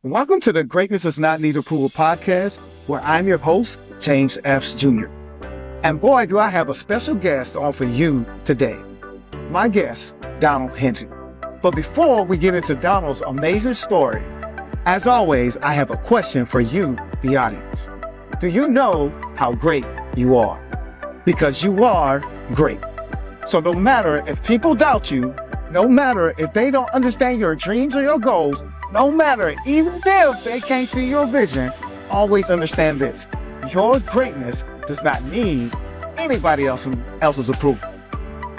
Welcome to the Greatness Does Not Need Approval podcast, where I'm your host, James Epps Jr. And boy, do I have a special guest on for you today. My guest, Donald Hinton. But before we get into Donald's amazing story, as always, I have a question for you, the audience. Do you know how great you are? Because you are great. So no matter if people doubt you, no matter if they don't understand your dreams or your goals, no matter even if they can't see your vision, always understand this. Your greatness does not need anybody else's approval.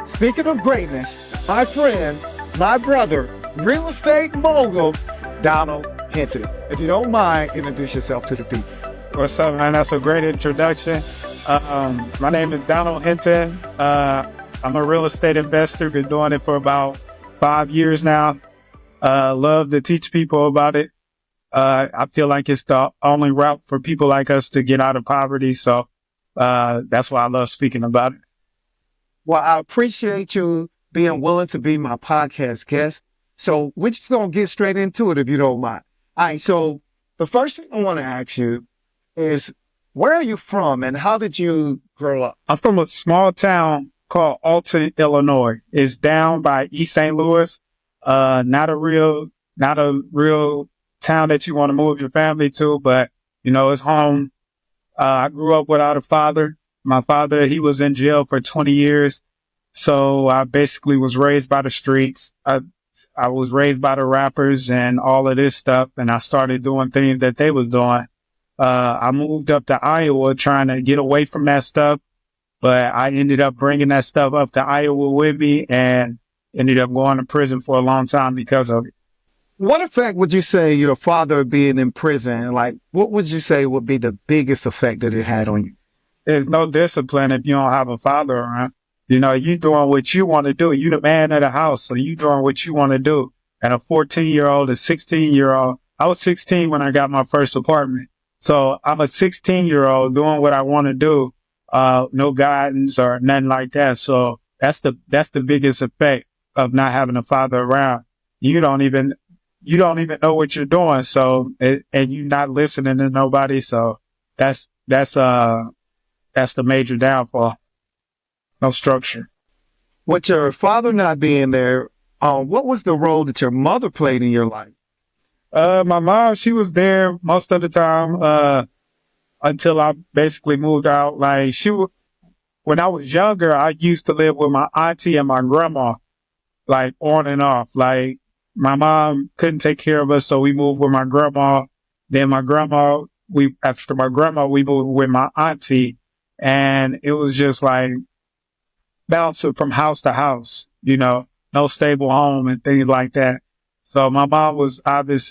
Speaking of greatness, my friend, my brother, real estate mogul, Donald Hinton. If you don't mind, introduce yourself to the people. What's up, man? That's a great introduction. My name is Donald Hinton. I'm a real estate investor. Been doing it for about 5 years now. Love to teach people about it. I feel like it's the only route for people like us to get out of poverty. So that's why I love speaking about it. Well, I appreciate you being willing to be my podcast guest. So we're just going to get straight into it if you don't mind. All right. So the first thing I want to ask you is, where are you from and how did you grow up? I'm from a small town called Alton, Illinois. It's down by East St. Louis. Not a real town that you want to move your family to, but it's home. I grew up without a father. My father, he was in jail for 20 years. So I basically was raised by the streets. I was raised by the rappers and all of this stuff. And I started doing things that they was doing. I moved up to Iowa trying to get away from that stuff, but I ended up bringing that stuff up to Iowa with me and ended up going to prison for a long time because of it. What effect would you say your father being in prison, what would you say would be the biggest effect that it had on you? There's no discipline if you don't have a father around. You doing what you want to do. You the man of the house, so you doing what you want to do. And a 14-year-old, a 16-year-old, I was 16 when I got my first apartment. So I'm a 16-year-old doing what I want to do. No guidance or nothing like that. So that's the biggest effect of not having a father around. You don't even know what you're doing. So, and you're not listening to nobody. So that's the major downfall. No structure. With your father not being there, what was the role that your mother played in your life? My mom, she was there most of the time, until I basically moved out. When I was younger, I used to live with my auntie and my grandma, on and off. My mom couldn't take care of us, so we moved with my grandma. Then after my grandma, we moved with my auntie, and it was just bouncing from house to house, no stable home and things like that. So my mom was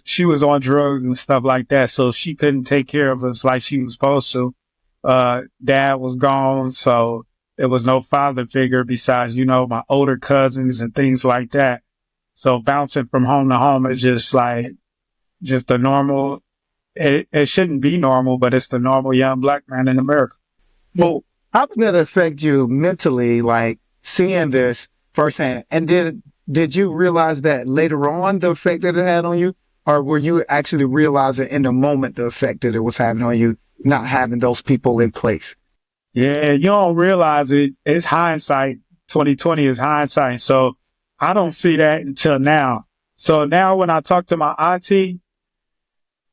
she was on drugs and stuff like that, so she couldn't take care of us like she was supposed to. Dad was gone, so there was no father figure besides, my older cousins and things like that. So bouncing from home to home is just the normal. It shouldn't be normal, but it's the normal young black man in America. Well, how did that affect you mentally, seeing this firsthand? And did you realize that later on, the effect that it had on you? Or were you actually realizing in the moment the effect that it was having on you, not having those people in place? Yeah, you don't realize it. It's hindsight. 2020 is hindsight. So I don't see that until now. So now when I talk to my auntie,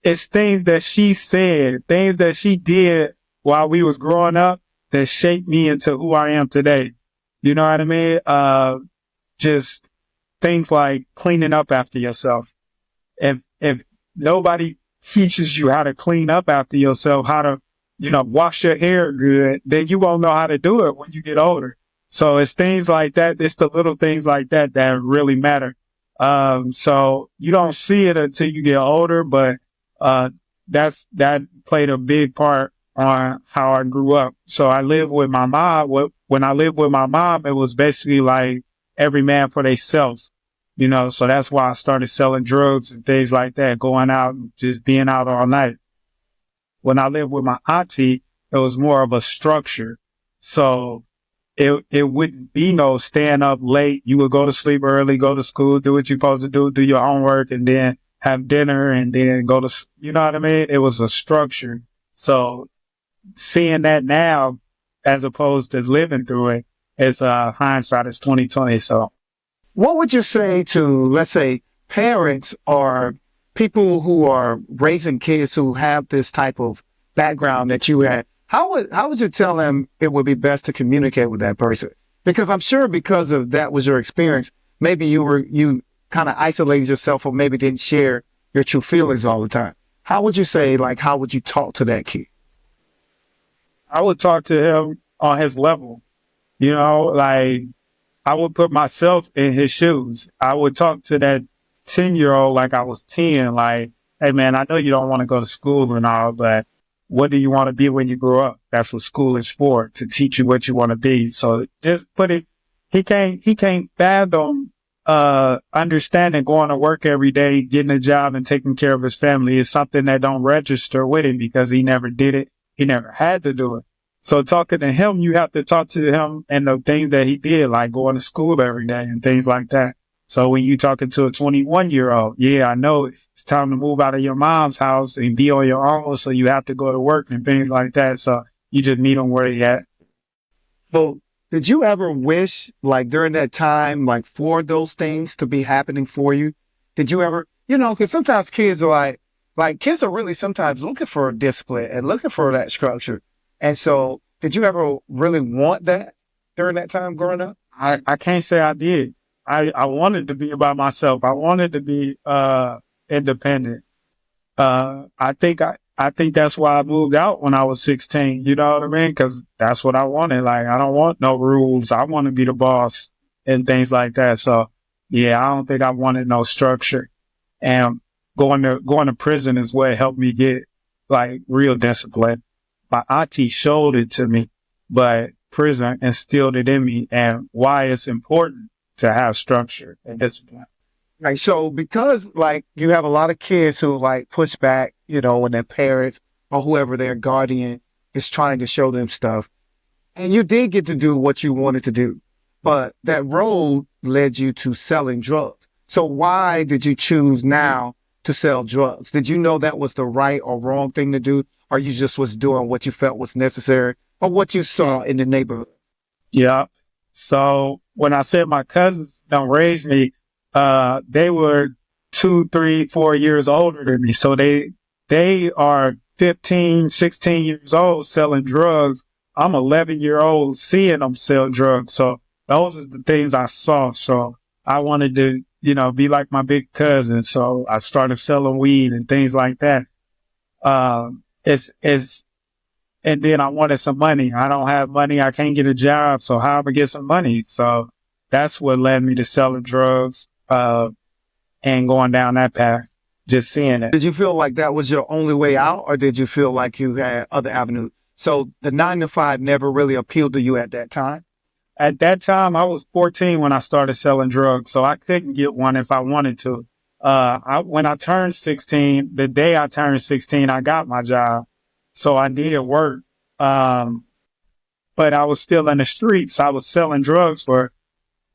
it's things that she said, things that she did while we was growing up that shaped me into who I am today. You know what I mean? Just things like cleaning up after yourself. If nobody teaches you how to clean up after yourself, how to, wash your hair good, then you won't know how to do it when you get older. So it's things like that. It's the little things like that that really matter. So you don't see it until you get older, but, that played a big part on how I grew up. So I lived with my mom. When I lived with my mom, it was basically every man for themselves, so that's why I started selling drugs and things like that, going out and just being out all night. When I lived with my auntie, it was more of a structure. So it wouldn't be no staying up late. You would go to sleep early, go to school, do what you're supposed to do your homework, and then have dinner and then go to, you know what I mean? It was a structure. So seeing that now, as opposed to living through it, it's hindsight is 2020. So What would you say to, let's say, parents or people who are raising kids who have this type of background that you had? How would you tell them it would be best to communicate with that person? Because I'm sure because of that was your experience, maybe you kind of isolated yourself or maybe didn't share your true feelings all the time. How would you say, like, how would you talk to that kid? I would talk to him on his level, you know, like I would put myself in his shoes. I would talk to that 10-year-old like I was 10, like, hey man, I know you don't want to go to school and all, but what do you want to be when you grow up? That's what school is for, to teach you what you want to be. So just put it, he can't fathom, understanding going to work every day, getting a job and taking care of his family is something that don't register with him because he never did it. He never had to do it. So talking to him, you have to talk to him and the things that he did, like going to school every day and things like that. So when you talking to a 21-year-old, yeah, I know it's time to move out of your mom's house and be on your own. So you have to go to work and things like that. So you just meet them where they at. Well, did you ever wish, like during that time, like for those things to be happening for you? Did you ever, because sometimes kids are like kids are really sometimes looking for discipline and looking for that structure. And so did you ever really want that during that time growing up? I can't say I did. I wanted to be by myself. I wanted to be, independent. I think that's why I moved out when I was 16. You know what I mean? Cause that's what I wanted. Like, I don't want no rules. I want to be the boss and things like that. So yeah, I don't think I wanted no structure, and going to prison is what helped me get like real discipline. My auntie showed it to me, but prison instilled it in me, and why it's important to have structure and discipline. Like, so because like you have a lot of kids who like push back, when their parents or whoever their guardian is trying to show them stuff, and you did get to do what you wanted to do, but that road led you to selling drugs. So why did you choose now to sell drugs? Did you know that was the right or wrong thing to do? Or you just was doing what you felt was necessary or what you saw in the neighborhood? Yeah. So when I said my cousins don't raise me, they were 2, 3, 4 years older than me. So they are 15, 16 years old selling drugs. I'm 11-year-old seeing them sell drugs. So those are the things I saw. So I wanted to, be like my big cousin. So I started selling weed and things like that. And then I wanted some money. I don't have money. I can't get a job. So how am I gonna get some money? So that's what led me to selling drugs, and going down that path, just seeing it. Did you feel like that was your only way out, or did you feel like you had other avenues? So the 9 to 5 never really appealed to you at that time? At that time, I was 14 when I started selling drugs. So I couldn't get one if I wanted to. When I turned 16, the day I turned 16, I got my job. So I needed work. But I was still in the streets. I was selling drugs for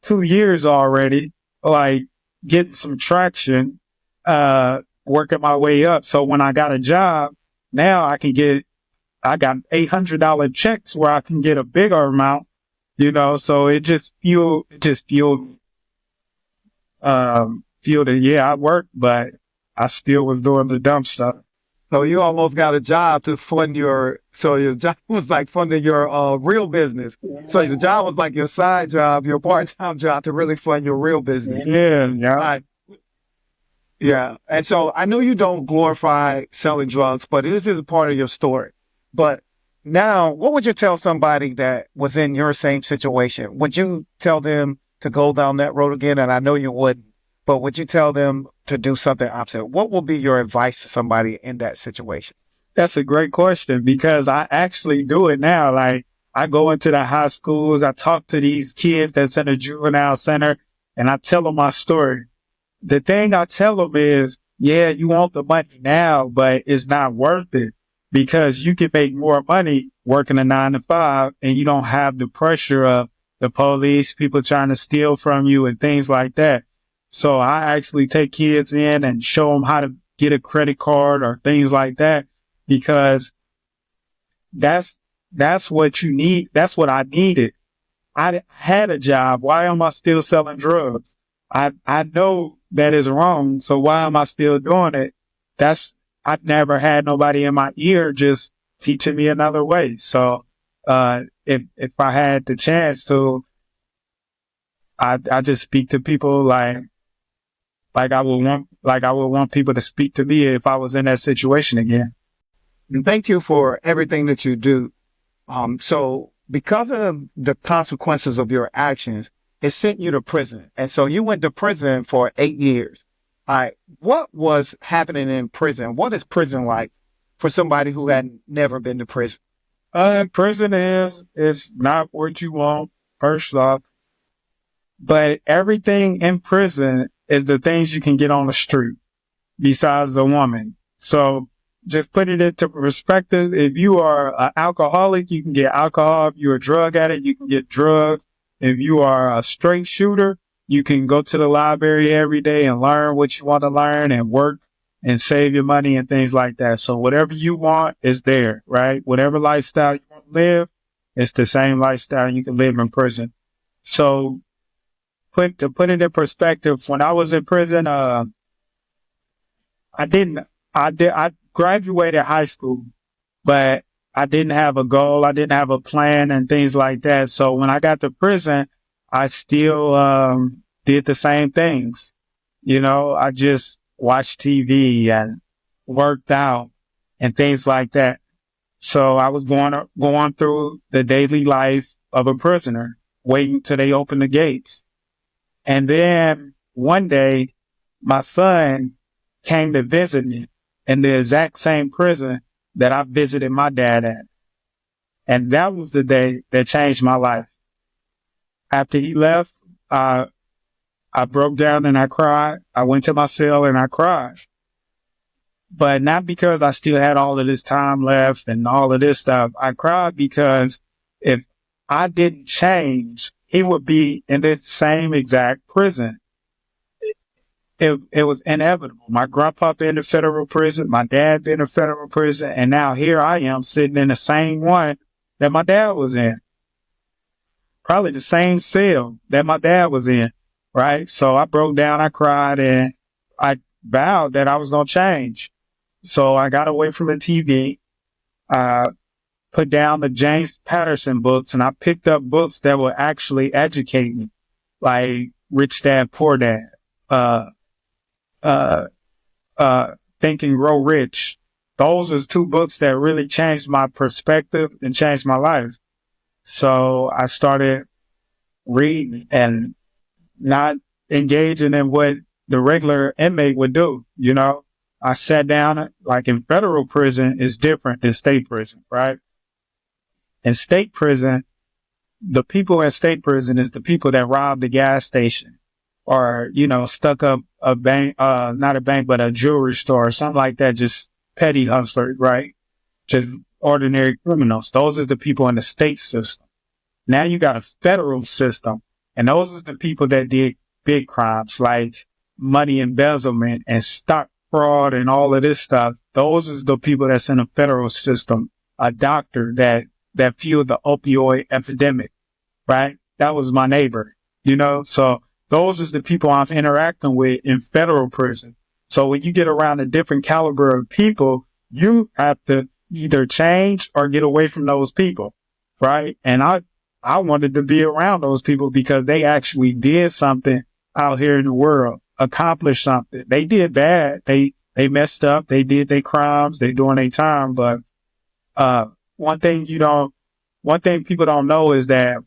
2 years already, like getting some traction, working my way up. So when I got a job, now I got $800 checks where I can get a bigger amount, so it just fueled me. Yeah, I worked, but I still was doing the dumb stuff. So you almost got a job to fund your job was like funding your real business. So your job was like your side job, your part-time job to really fund your real business. Yeah. Yeah. And so I know you don't glorify selling drugs, but this is a part of your story. But now, what would you tell somebody that was in your same situation? Would you tell them to go down that road again? And I know you wouldn't. But would you tell them to do something opposite? What would be your advice to somebody in that situation? That's a great question, because I actually do it now. Like, I go into the high schools, I talk to these kids that's in a juvenile center, and I tell them my story. The thing I tell them is, yeah, you want the money now, but it's not worth it, because you can make more money working a 9 to 5, and you don't have the pressure of the police, people trying to steal from you and things like that. So I actually take kids in and show them how to get a credit card or things like that, because that's what you need. That's what I needed. I had a job. Why am I still selling drugs? I know that is wrong. So why am I still doing it? I've never had nobody in my ear just teaching me another way. So, if I had the chance to, I just speak to people like I would want people to speak to me if I was in that situation again. And thank you for everything that you do. So because of the consequences of your actions, it sent you to prison. And so you went to prison for 8 years. All right. What was happening in prison? What is prison like for somebody who had never been to prison? Prison is not what you want, first off, but everything in prison is the things you can get on the street besides a woman. So just put it into perspective. If you are an alcoholic, you can get alcohol. If you're a drug addict, you can get drugs. If you are a straight shooter, you can go to the library every day and learn what you want to learn and work and save your money and things like that. So whatever you want is there, right? Whatever lifestyle you want to live, it's the same lifestyle you can live in prison. So to put it in perspective, when I was in prison, I graduated high school, but I didn't have a goal. I didn't have a plan and things like that. So when I got to prison, I still, did the same things. You know, I just watched TV and worked out and things like that. So I was going through the daily life of a prisoner, waiting till they open the gates. And then one day my son came to visit me in the exact same prison that I visited my dad at. And that was the day that changed my life. After he left, I broke down and I cried. I went to my cell and I cried. But not because I still had all of this time left and all of this stuff. I cried because if I didn't change, he would be in the same exact prison. It was inevitable. My grandpa been in federal prison, my dad been in federal prison, and now here I am sitting in the same one that my dad was in. Probably the same cell that my dad was in, right? So I broke down, I cried, and I vowed that I was going to change. So I got away from the TV, put down the James Patterson books, and I picked up books that would actually educate me, like Rich Dad, Poor Dad, Think and Grow Rich. Those are two books that really changed my perspective and changed my life. So I started reading and not engaging in what the regular inmate would do. You know, I sat down, like in federal prison is different than state prison, right? In state prison, the people in state prison is the people that robbed the gas station or, you know, stuck up a bank, not a bank, but a jewelry store or something like that. Just petty hustlers, right? Just ordinary criminals. Those are the people in the state system. Now you got a federal system, and those are the people that did big crimes like money embezzlement and stock fraud and all of this stuff. Those are the people that's in the federal system. A doctor that fueled the opioid epidemic, right? That was my neighbor, you know? So those are the people I'm interacting with in federal prison. So when you get around a different caliber of people, you have to either change or get away from those people, right? And I wanted to be around those people because they actually did something out here in the world, accomplished something. They did bad. They messed up. They did their crimes. They doing their time. But, one thing people don't know is that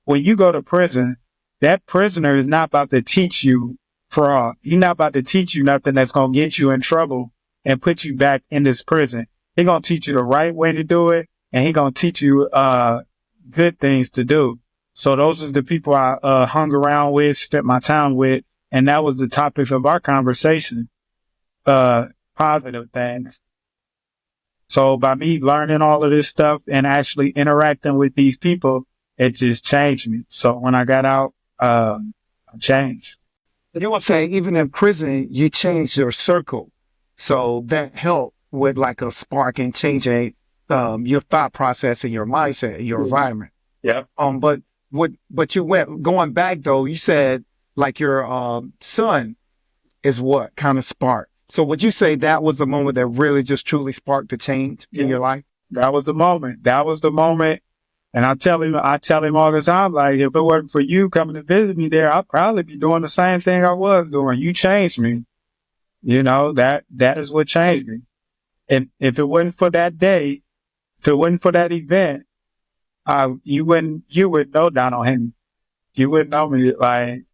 when you go to prison, that prisoner is not about to teach you fraud. He's not about to teach you nothing that's going to get you in trouble and put you back in this prison. He's going to teach you the right way to do it. And he's going to teach you, good things to do. So those are the people I, hung around with, spent my time with. And that was the topic of our conversation, positive things. So by me learning all of this stuff and actually interacting with these people, it just changed me. So when I got out, I changed. you would say even in prison, you changed your circle. So that helped with like a spark in changing your thought process and your mindset and your environment. Yeah. But you went going back though, you said like your son is what kind of sparked. So would you say that was the moment that really just truly sparked the change in your life? That was the moment. That was the moment. And I tell him all the time, like, if it wasn't for you coming to visit me there, I'd probably be doing the same thing I was doing. You changed me. You know, that is what changed me. And if it wasn't for that day, if it wasn't for that event, you would know Donald Henry. You wouldn't know me. Like,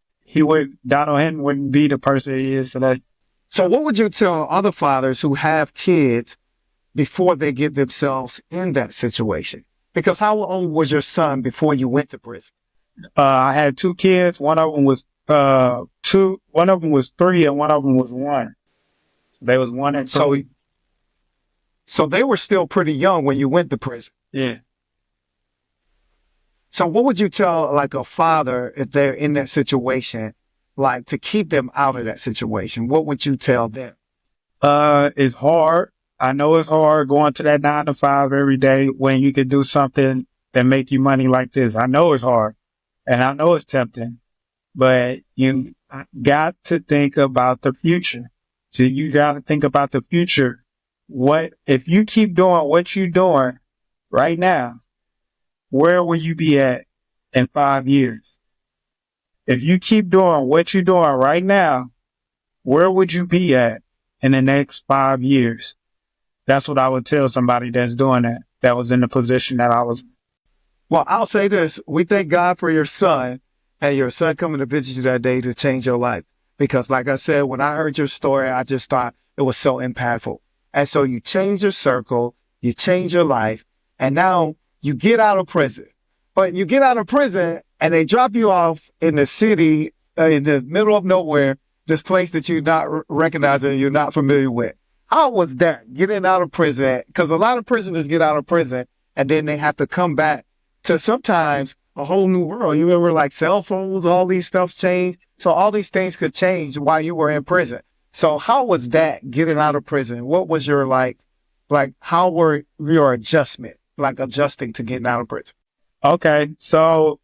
Donald Henry wouldn't be the person he is today. So what would you tell other fathers who have kids before they get themselves in that situation? Because how old was your son before you went to prison? I had 2 kids. One of them was 2. One of them was 3, and one of them was 1. So they was 1 and 2. So they were still pretty young when you went to prison. Yeah. So what would you tell like a father if they're in that situation, like to keep them out of that situation? What would you tell them? It's hard. I know it's hard going to that 9 to 5 every day when you could do something that make you money like this. I know it's hard and I know it's tempting, but you got to think about the future. So you got to think about the future. What if you keep doing what you're doing right now? Where will you be at in 5 years? If you keep doing what you're doing right now, where would you be at in the next 5 years? That's what I would tell somebody that's doing that was in the position that I was. Well, I'll say this. We thank God for your son and your son coming to visit you that day to change your life. Because like I said, when I heard your story, I just thought it was so impactful. And so you change your circle, you change your life, and now you get out of prison. But you get out of prison and they drop you off in the city, in the middle of nowhere, this place that you're not recognizing, you're not familiar with. How was that getting out of prison? Because a lot of prisoners get out of prison and then they have to come back to sometimes a whole new world. You remember like cell phones, all these stuff changed. So all these things could change while you were in prison. So how was that getting out of prison? What was your how were your adjustment, like adjusting to getting out of prison? Okay. So,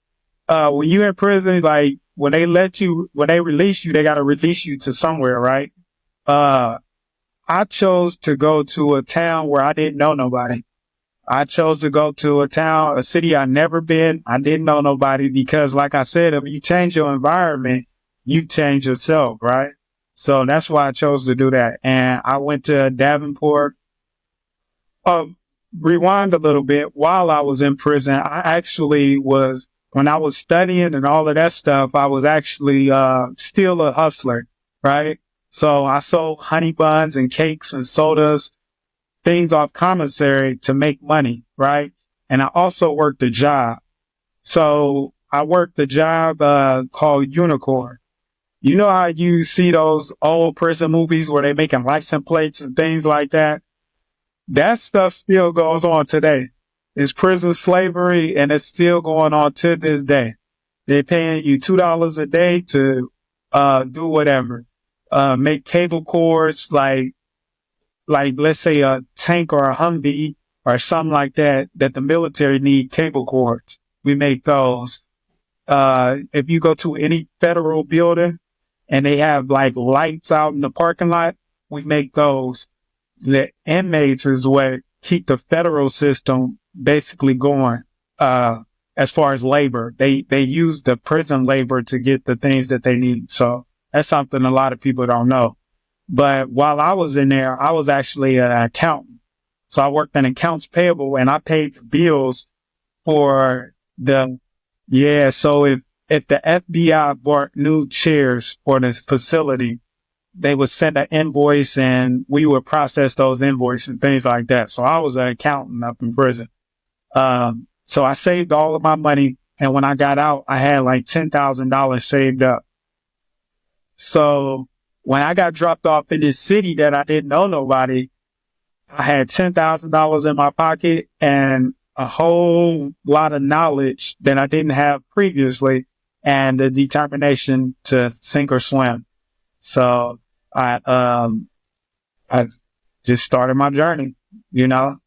when you in prison, like when they release you, they got to release you to somewhere, right? I chose to go to a town where I didn't know nobody. I chose to go to a city I'd never been. I didn't know nobody because like I said, if you change your environment, you change yourself, right? So that's why I chose to do that. And I went to Davenport. Rewind a little bit. While I was in prison, when I was studying and all of that stuff, I was actually, still a hustler, right? So I sold honey buns and cakes and sodas, things off commissary to make money, right? And I also worked a job. So I worked the job, called Unicorn. You know how you see those old prison movies where they making license plates and things like that? That stuff still goes on today. It's prison slavery and it's still going on to this day. They're paying you $2 a day to, do whatever. Make cable cords like let's say a tank or a Humvee or something like that the military need cable cords. We make those. If you go to any federal building and they have like lights out in the parking lot, we make those. The inmates is what keep the federal system basically going, as far as labor. They use the prison labor to get the things that they need. So that's something a lot of people don't know. But while I was in there, I was actually an accountant. So I worked in accounts payable and I paid the bills for so if the FBI bought new chairs for this facility, they would send an invoice and we would process those invoices and things like that. So I was an accountant up in prison. So I saved all of my money. And when I got out, I had like $10,000 saved up. So when I got dropped off in this city that I didn't know nobody, I had $10,000 in my pocket and a whole lot of knowledge that I didn't have previously and the determination to sink or swim. So I just started my journey, you know.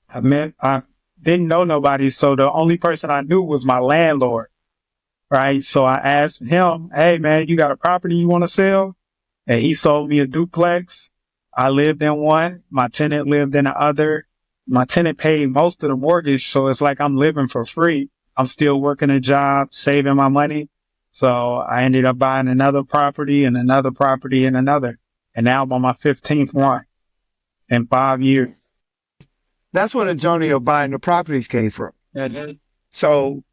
I didn't know nobody, so the only person I knew was my landlord, right? So I asked him, hey man, you got a property you want to sell? And he sold me a duplex. I lived in one. My tenant lived in the other. My tenant paid most of the mortgage, so it's like I'm living for free. I'm still working a job, saving my money. So I ended up buying another property and another property and another. And now I'm on my 15th one in 5 years. That's where the journey of buying the properties came from. So,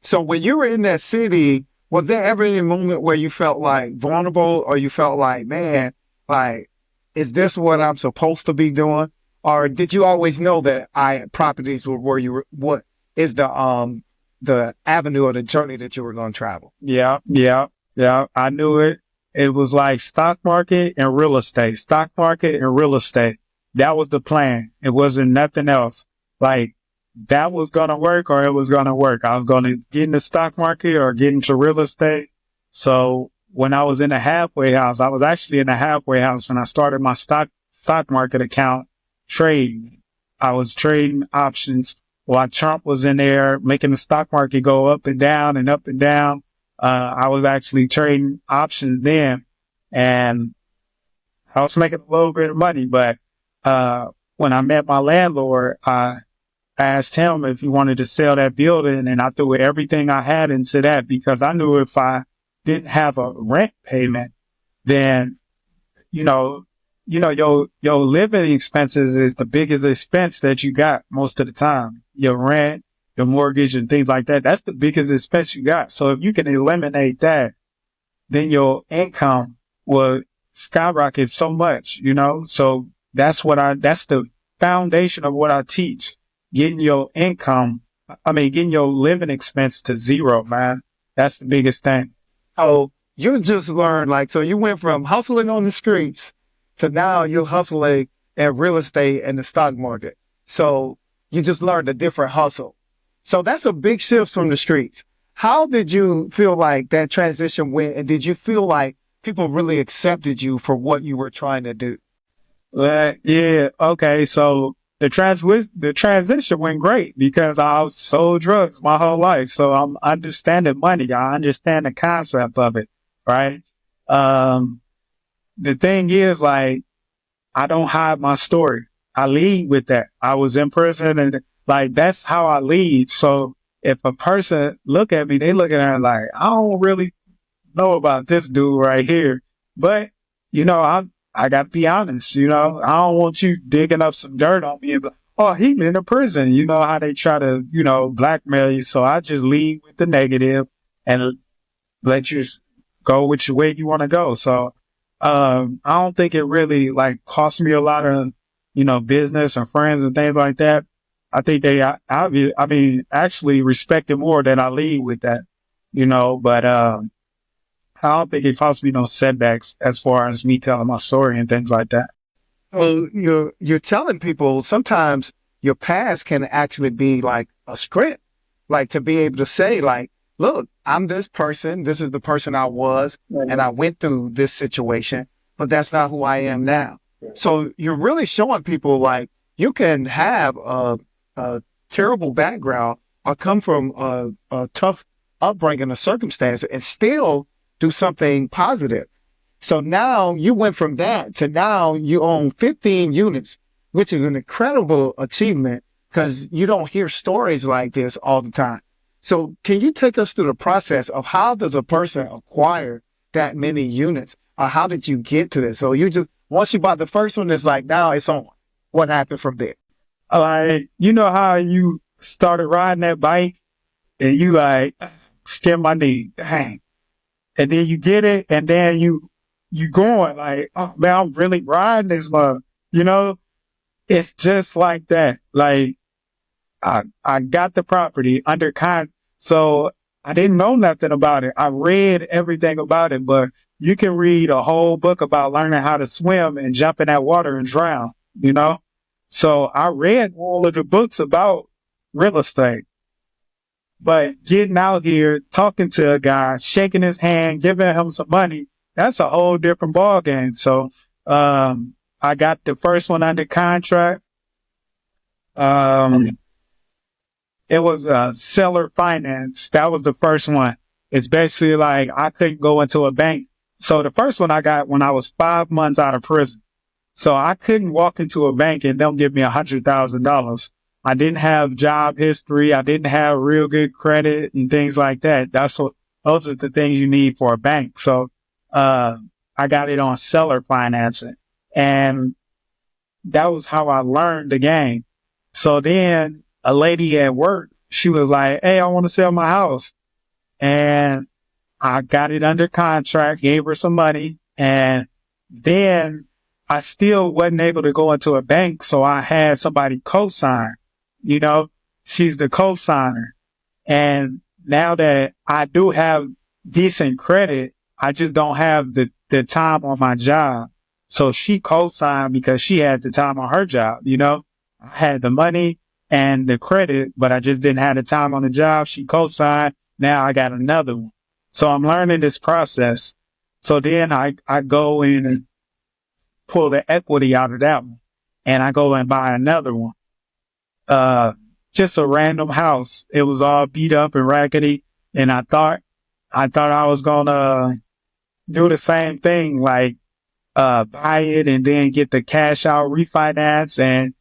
so when you were in that city, was there ever any moment where you felt like vulnerable or you felt like, man, like, is this what I'm supposed to be doing? Or did you always know that properties were where you were, what is the avenue or the journey that you were going to travel? Yeah. I knew it. It was like stock market and real estate, stock market and real estate. That was the plan. It wasn't nothing else. Like that was going to work or it was going to work. I was going to get in the stock market or get into real estate. So when I was in a halfway house, I was actually in a halfway house and I started my stock market account trading. I was trading options while Trump was in there making the stock market go up and down and up and down. I was actually trading options then and I was making a little bit of money, but when I met my landlord, I asked him if he wanted to sell that building and I threw everything I had into that because I knew if I didn't have a rent payment, then, your living expenses is the biggest expense that you got most of the time. Your rent, your mortgage and things like that. That's the biggest expense you got. So if you can eliminate that, then your income will skyrocket so much, so that's the foundation of what I teach. Getting your getting your living expense to zero, man. That's the biggest thing. Oh, you just learned, so you went from hustling on the streets to now you're hustling in real estate and the stock market. So you just learned a different hustle. So that's a big shift from the streets. How did you feel like that transition went? And did you feel like people really accepted you for what you were trying to do? Yeah. Okay. So the transition went great because I was sold drugs my whole life. So I'm understanding money. I understand the concept of it. Right. The thing is I don't hide my story. I lead with that. I was in prison and that's how I lead. So if a person look at me, they look at her like, I don't really know about this dude right here, but I got to be honest, I don't want you digging up some dirt on me and be like, oh, he in a prison. You know how they try to, blackmail you. So I just lead with the negative and let you go which way you want to go. So, I don't think it really cost me a lot of, business and friends and things like that. I think they, actually respect it more than I lead with that, but, I don't think it cost me no setbacks as far as me telling my story and things like that. Well, you're telling people sometimes your past can actually be like a script, to be able to say look, I'm this person. This is the person I was, and I went through this situation, but that's not who I am now. So you're really showing people you can have a terrible background or come from a tough upbringing or circumstance and still do something positive. So now you went from that to now you own 15 units, which is an incredible achievement because you don't hear stories like this all the time. So can you take us through the process of how does a person acquire that many units or how did you get to this? So once you bought the first one, it's now it's on. What happened from there? You know how you started riding that bike and you skin my knee, dang. And then you get it, and then you going oh man, I'm really riding this one. It's just like that. I got the property under contract, so I didn't know nothing about it. I read everything about it, but you can read a whole book about learning how to swim and jump in that water and drown. So I read all of the books about real estate. But getting out here, talking to a guy, shaking his hand, giving him some money, that's a whole different ball game. So, I got the first one under contract. Um, it was seller finance. That was the first one. It's basically like I couldn't go into a bank. So the first one I got when I was 5 months out of prison. So I couldn't walk into a bank and they'll give me $100,000. I didn't have job history. I didn't have real good credit and things like that. Those are the things you need for a bank. So, I got it on seller financing, and that was how I learned the game. So then a lady at work, she was like, "Hey, I want to sell my house." And I got it under contract, gave her some money, and then I still wasn't able to go into a bank. So I had somebody co-sign, you know, she's the co-signer. And now that I do have decent credit, I just don't have the time on my job. So she co-signed because she had the time on her job, you know. I had the money and the credit, but I just didn't have the time on the job. She co-signed. Now I got another one. So I'm learning this process. So then I go in and pull the equity out of that one, and I go and buy another one. Just a random house. It was all beat up and raggedy. And I thought I was gonna do the same thing, like, buy it and then get the cash out refinance. And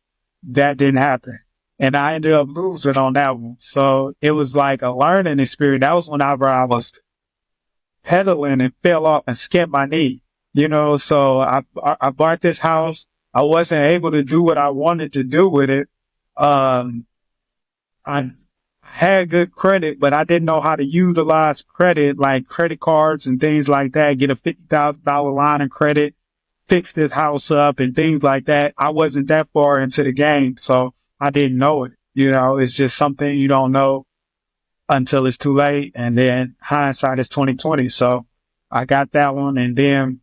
that didn't happen. And I ended up losing on that one. So it was like a learning experience. That was whenever I was pedaling and fell off and skinned my knee, you know. So I bought this house. I wasn't able to do what I wanted to do with it. I had good credit, but I didn't know how to utilize credit, like credit cards and things like that. Get a $50,000 line of credit, fix this house up and things like that. I wasn't that far into the game, so I didn't know it. You know, it's just something you don't know until it's too late. And then hindsight is 2020. So I got that one. And then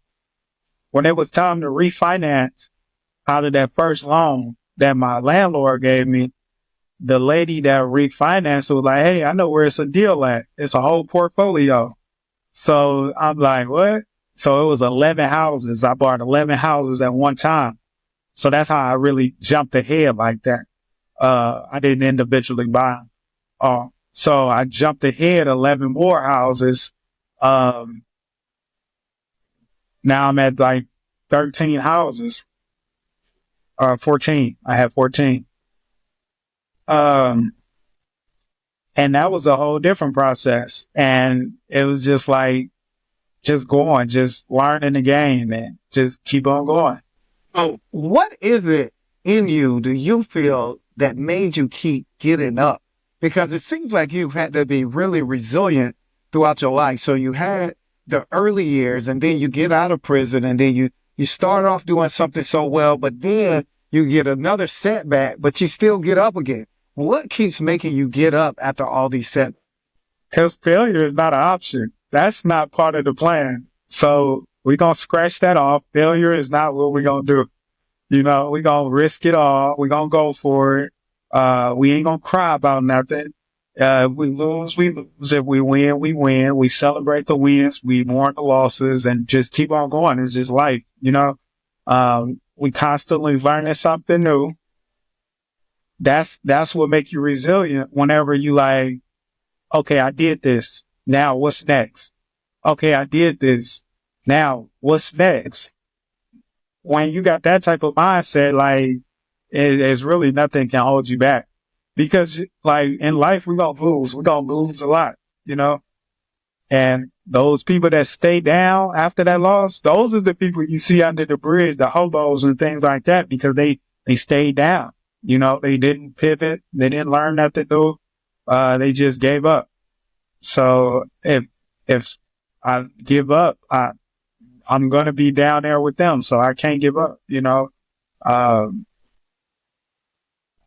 when it was time to refinance out of that first loan that my landlord gave me, the lady that refinanced was like, "Hey, I know where it's a deal at. It's a whole portfolio." So I'm like, "What?" So it was 11 houses. I bought 11 houses at one time. So that's how I really jumped ahead like that. I didn't individually buy them. So I jumped ahead 11 more houses. Now I'm at like 13 houses, 14. I have 14. And that was a whole different process. And it was just like, just going, just learning the game and just keep on going. Oh, what is it in you do you feel that made you keep getting up? Because it seems like you've had to be really resilient throughout your life. So you had the early years and then you get out of prison and then you start off doing something so well, but then you get another setback, but you still get up again. What keeps making you get up after all these setbacks? Because failure is not an option. That's not part of the plan. So we're going to scratch that off. Failure is not what we're going to do. You know, we're going to risk it all. We're going to go for it. We ain't going to cry about nothing. If we lose, we lose. If we win, we win. We celebrate the wins. We mourn the losses and just keep on going. It's just life, you know. We constantly learning something new. That's what makes you resilient whenever you like, okay, I did this. Now what's next? Okay, I did this. Now what's next? When you got that type of mindset, like, it's really nothing can hold you back. Because like in life, we're going to lose. We're going to lose a lot, you know? And those people that stay down after that loss, those are the people you see under the bridge, the hobos and things like that, because they stayed down. You know, they didn't pivot. They didn't learn nothing new. They just gave up. So if I give up, I'm going to be down there with them. So I can't give up, you know?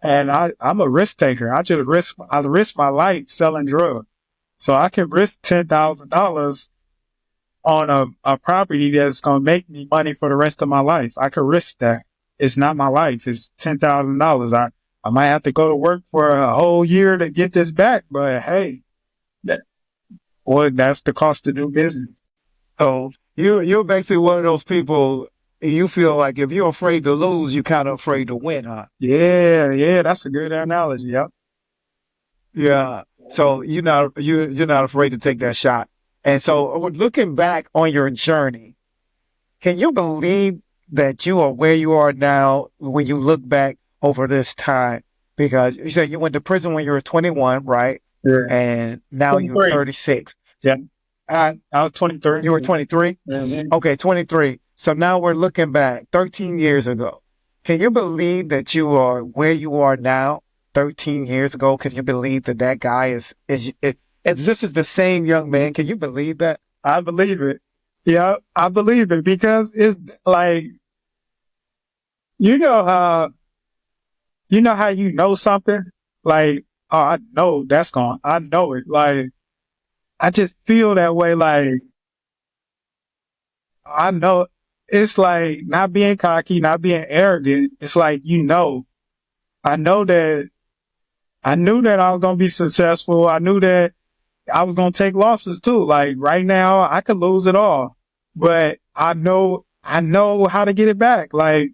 And I'm a risk taker. I risk my life selling drugs. So I can risk $10,000 on a property that's going to make me money for the rest of my life. I could risk that. It's not my life. It's $10,000. I might have to go to work for a whole year to get this back, but hey, that's the cost of doing business. So You're basically one of those people. You feel like if you're afraid to lose, you're kind of afraid to win, huh? Yeah, that's a good analogy. Yep. Yeah. So you're not afraid to take that shot. And so looking back on your journey, can you believe that you are where you are now when you look back over this time? Because you said you went to prison when you were 21, right? Yeah. And now you're 23. 36. Yeah. Uh, I was 23. you were 23? Mhm. Okay, 23. So now we're looking back 13 years ago. Can you believe that you are where you are now 13 years ago? Can you believe that that guy is this is the same young man? Can you believe that? I believe it. Yeah, I believe it because it's like, you know how, you know something? Like, oh, I know it. Like, I just feel that way. Like, I know it's like not being cocky, not being arrogant. It's like, I know that I knew that I was going to be successful. I knew that I was going to take losses too. Like right now I could lose it all, but I know how to get it back. Like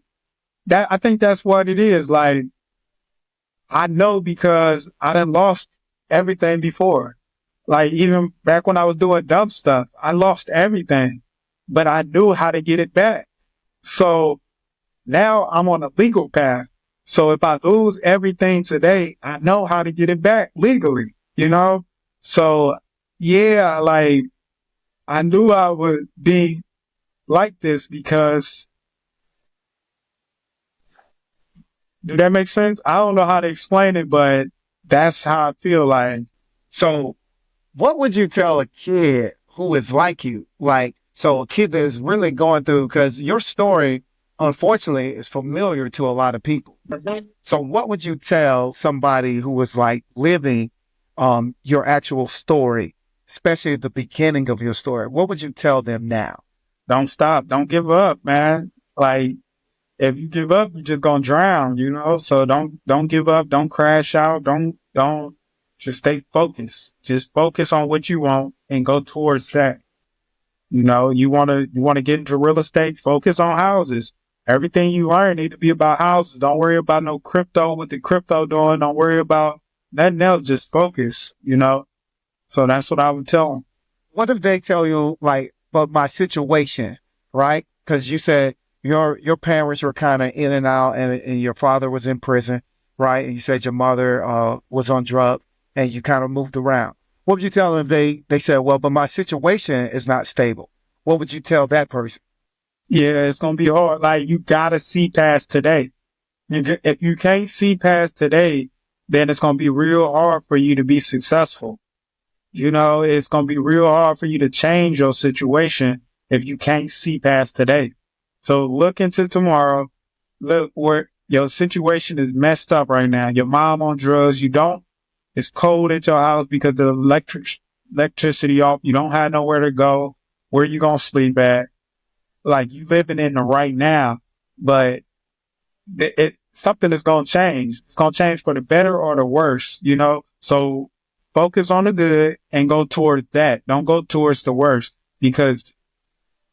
that, I think that's what it is. Like I know because I done lost everything before. Like even back when I was doing dumb stuff, I lost everything, but I knew how to get it back. So now I'm on a legal path. So if I lose everything today, I know how to get it back legally, you know? So yeah, like I knew I would be like this because do that make sense? I don't know how to explain it, but that's how I feel like. So what would you tell a kid who is like you? Like, so a kid that is really going through, because your story, unfortunately, is familiar to a lot of people. So what would you tell somebody who was like living your actual story, especially at the beginning of your story? What would you tell them now? Don't stop. Don't give up, man. Like if you give up, you're just gonna drown, you know? So don't give up. Don't crash out. Don't just stay focused. Just focus on what you want and go towards that. You know, you want to get into real estate, focus on houses. Everything you learn need to be about houses. Don't worry about no crypto, what the crypto doing. Don't worry about nothing else. Just focus, you know? So that's what I would tell them. What if they tell you like, but my situation, right? Because you said your parents were kind of in and out, and your father was in prison, right? And you said your mother was on drugs, and you kind of moved around. What would you tell them if they said, well, but my situation is not stable? What would you tell that person? Yeah, it's going to be hard. Like you got to see past today. If you can't see past today, then it's going to be real hard for you to be successful. You know, it's going to be real hard for you to change your situation if you can't see past today. So look into tomorrow. Look where your situation is messed up right now. Your mom on drugs. It's cold at your house because the electricity off. You don't have nowhere to go. Where you going to sleep at? Like you living in the right now, but something is going to change. It's going to change for the better or the worse, you know? So focus on the good and go towards that. Don't go towards the worst because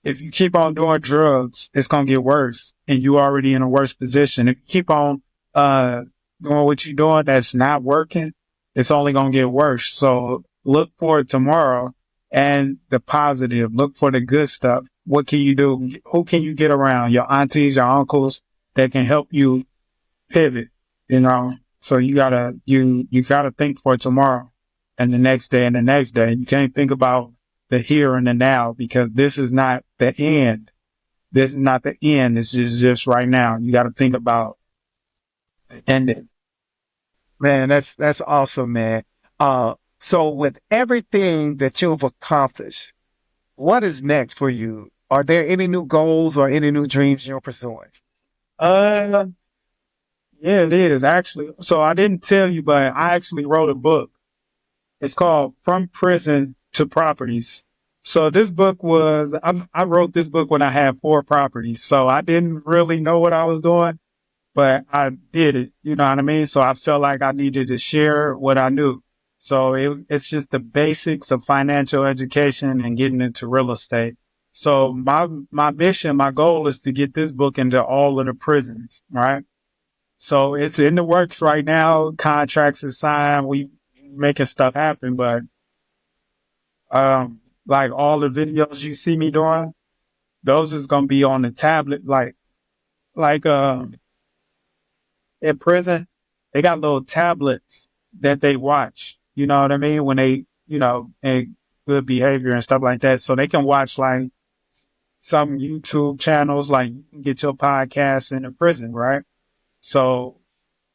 if you keep on doing drugs, it's going to get worse and you already in a worse position. If you keep on, doing what you're doing that's not working, it's only going to get worse. So look for tomorrow and the positive. Look for the good stuff. What can you do? Who can you get around? Your aunties, your uncles that can help you pivot, you know? So you gotta think for tomorrow and the next day and the next day. You can't think about the here and the now because this is not the end. This is not the end. This is just right now. You got to think about the ending. Man, that's awesome, man. So with everything that you've accomplished, what is next for you? Are there any new goals or any new dreams you're pursuing? Uh, yeah, it is actually. So I didn't tell you, but I actually wrote a book. It's called From Prison to Properties. So this book I wrote this book when I had 4 properties. So I didn't really know what I was doing, but I did it. You know what I mean? So I felt like I needed to share what I knew. So it's just the basics of financial education and getting into real estate. So my mission, my goal is to get this book into all of the prisons, right? So it's in the works right now. Contracts are signed. We making stuff happen, but, like all the videos you see me doing, those is going to be on the tablet. Like, in prison, they got little tablets that they watch, you know what I mean? When they, in good behavior and stuff like that. So they can watch like some YouTube channels, like you can get your podcast in the prison, right? So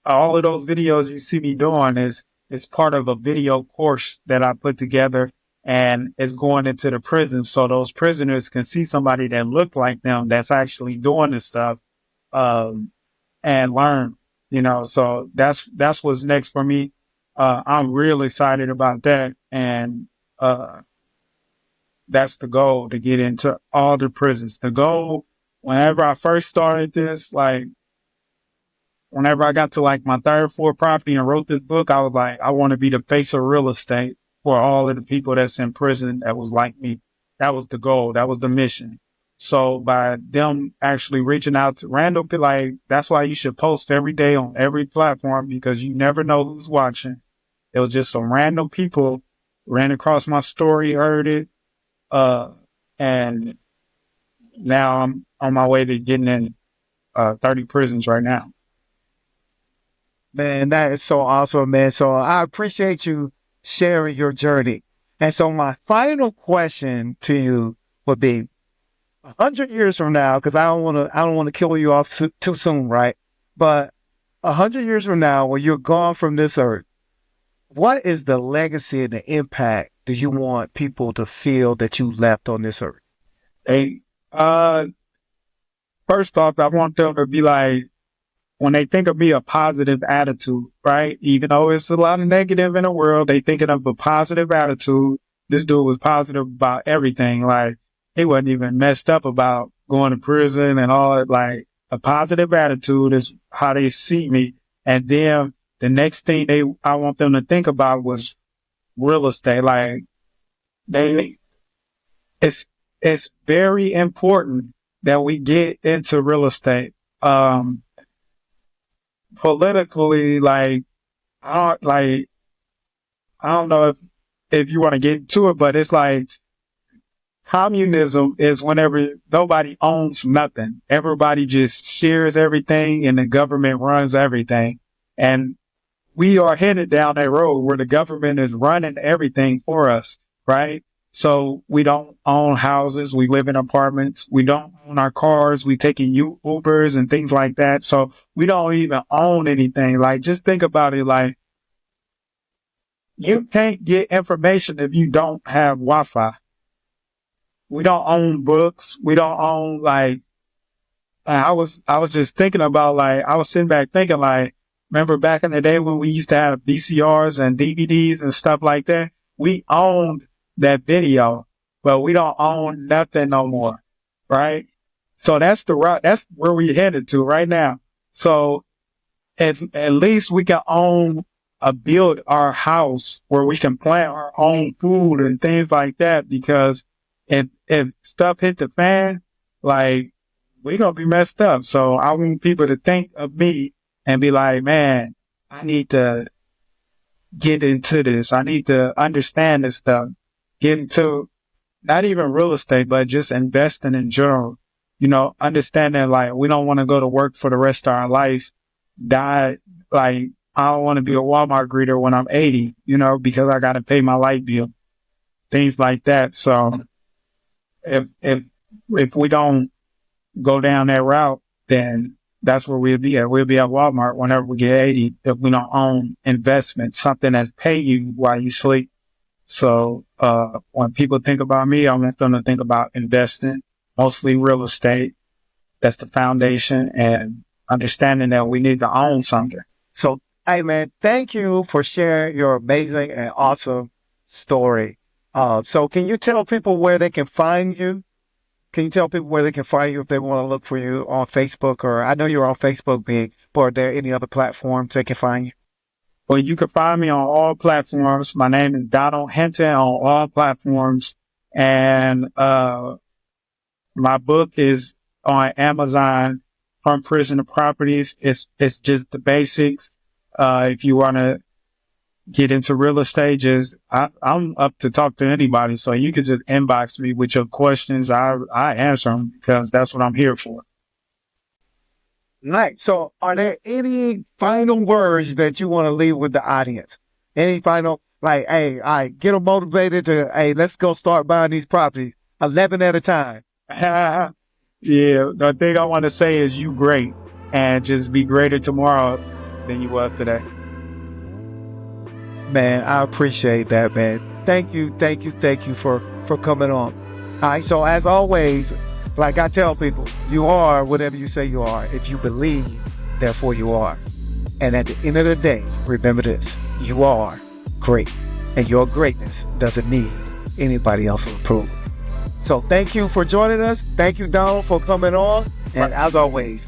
all of those videos you see me doing is part of a video course that I put together, and it's going into the prison. So those prisoners can see somebody that look like them that's actually doing this stuff, and learn, so that's what's next for me. I'm real excited about that. And, that's the goal, to get into all the prisons. The goal, whenever I first started this, like, whenever I got to like my third, fourth property and wrote this book, I was like, I want to be the face of real estate for all of the people that's in prison that was like me. That was the goal. That was the mission. So by them actually reaching out to random people, like, that's why you should post every day on every platform, because you never know who's watching. It was just some random people ran across my story, heard it, and now I'm on my way to getting in 30 prisons right now. Man, that is so awesome, man. So I appreciate you sharing your journey. And so my final question to you would be, 100 years from now, because I don't want to kill you off too soon, right? But 100 years from now, when you're gone from this earth, what is the legacy and the impact do you want people to feel that you left on this earth? Hey, first off, I want them to be like, when they think of me, a positive attitude, right? Even though it's a lot of negative in the world, they thinking of a positive attitude. This dude was positive about everything. Like, he wasn't even messed up about going to prison and all that. Like, a positive attitude is how they see me. And then the next thing I want them to think about was real estate. Like, it's very important that we get into real estate. Politically, like, I don't know if you want to get into it, but it's like, communism is whenever nobody owns nothing. Everybody just shares everything and the government runs everything. And we are headed down that road where the government is running everything for us, right? So we don't own houses. We live in apartments. We don't own our cars. We taking Ubers and things like that. So we don't even own anything. Like, just think about it. Like, you can't get information if you don't have Wi-Fi. We don't own books. We don't own, like, I was just thinking about, like, I was sitting back thinking, like, remember back in the day when we used to have VCRs and DVDs and stuff like that? We owned that video, but we don't own nothing no more, right? So that's the route. That's where we headed to right now. So at least we can build our house where we can plant our own food and things like that, because if stuff hit the fan, like, we're going to be messed up. So I want people to think of me and be like, man, I need to get into this. I need to understand this stuff. Get into not even real estate, but just investing in general. Understanding, like, we don't want to go to work for the rest of our life, die. Like, I don't want to be a Walmart greeter when I'm 80, because I got to pay my light bill, things like that. So if we don't go down that route, then that's where we'll be at. We'll be at Walmart whenever we get 80 if we don't own investment, something that's pay you while you sleep. So, when people think about me, I want them to think about investing, mostly real estate. That's the foundation, and understanding that we need to own something. So, hey, man, thank you for sharing your amazing and awesome story. So can you tell people where they can find you? Can you tell people where they can find you if they want to look for you on Facebook? Or I know you're on Facebook, big, but are there any other platforms they can find you? Well, you can find me on all platforms. My name is Donald Hinton on all platforms. And My book is on Amazon, From Prison to Properties. It's just the basics. If you want to get into real estate, I'm up to talk to anybody. So you could just inbox me with your questions. I answer them because that's what I'm here for. Right. So are there any final words that you want to leave with the audience? Any final, like, hey, get them motivated to, hey, let's go start buying these properties 11 at a time. Yeah. The thing I want to say is you great, and just be greater tomorrow than you were today. Man, I appreciate that, man. Thank you for coming on. All right. So as always, like I tell people, you are whatever you say you are. If you believe, therefore you are. And at the end of the day, remember this, you are great. And your greatness doesn't need anybody else's approval. So thank you for joining us. Thank you, Donald, for coming on. And as always,